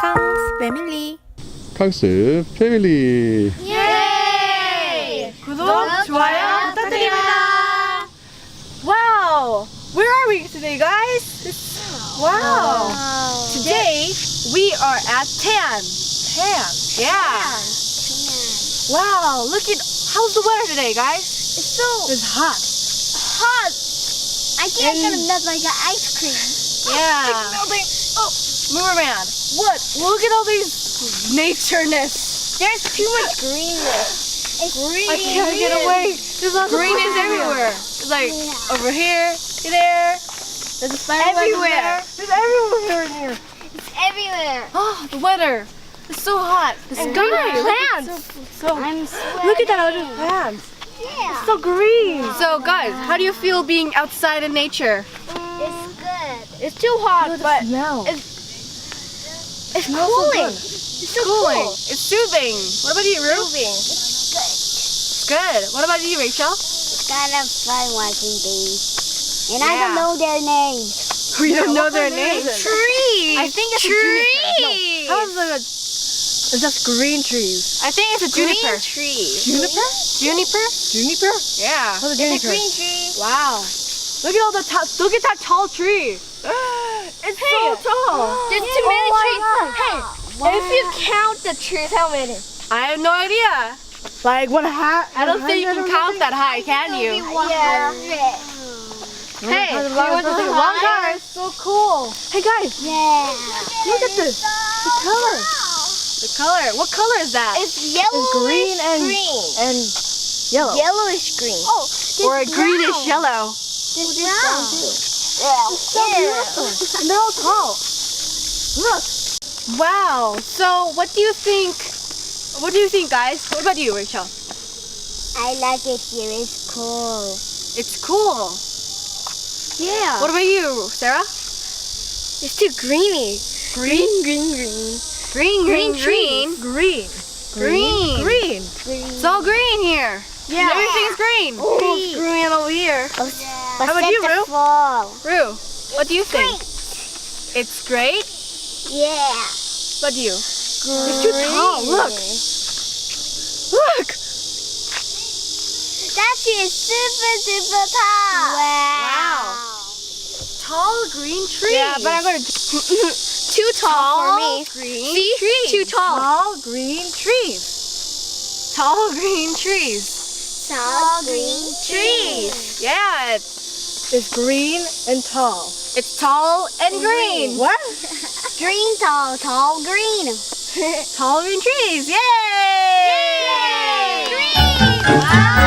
캉스패밀리 캉스패밀리 예! 구독, 좋아요 부탁드립니다. Wow! Where are we today, guys? Wow! Today we are at Tan. Yeah. Wow! Look at how's the weather today, guys? It's hot. I think I'm gonna melt like an ice cream. Yeah. Melting. Oh, move around. What? Look at all these nature-ness. There's too much greenness. It's green. I can't get away. There's lots green is everywhere. It's like over here, there. There's a spider Everywhere. There's everywhere in here. It's everywhere. Oh, the weather. It's so hot. The And sky. green Look, plants. it's so I'm sweating. look at that other plants. Yeah. So green. So guys, how do you feel being outside in nature? It's good. It's too hot, but smell. it's cooling. It's so Cooling. cool. It's soothing. What about you, Rue? It's good. It's good. What about you, Rachel? It's kind of fun watching these. And I Yeah. don't know their names. We don't know their names. Trees. I think it's a juniper. No, how is it? It's just green trees. I think it's a juniper. trees. Juniper? Juniper? Juniper? Yeah. What's a It's a juniper? green tree. Wow. Look at all the look at that tall tree. It's so tall. There's too many trees. Hey, Wow. if you count the trees, how many? I have no idea. Like what hat? I don't think you can count that high, can you? Yeah. Hey, you want to take a long car? So cool. Hey guys, Yeah. look at this. The color. The color. What color is that? It's yellowish green and- green. And yellow. Yellowish green. Oh, Or a greenish yellow. This brown too. Yeah. So beautiful. And they're all tall. Look. Wow. So what do you think? What do you think, guys? What about you, Rachel? I like it here. It's cool. It's cool. Yeah. What about you, Sarah? It's too greeny. Green? Green. Green, green, Green green. Green. Green. It's all green here. Yeah. Everything's green. Oh, It's green over here. But How about you, Rue? Fall. Rue, what do you think? It's great. Yeah. What do you? It's too tall. Look. Look. That tree is super tall. Wow. Tall green trees. Yeah, but I'm gonna too tall for me. Green See? trees. Too tall. Tall green trees. Tall green trees. Tall green trees. Yeah, it's green and tall. It's tall and green. What? Green tall green. Tall green trees. Yay! Yay! Green. Wow.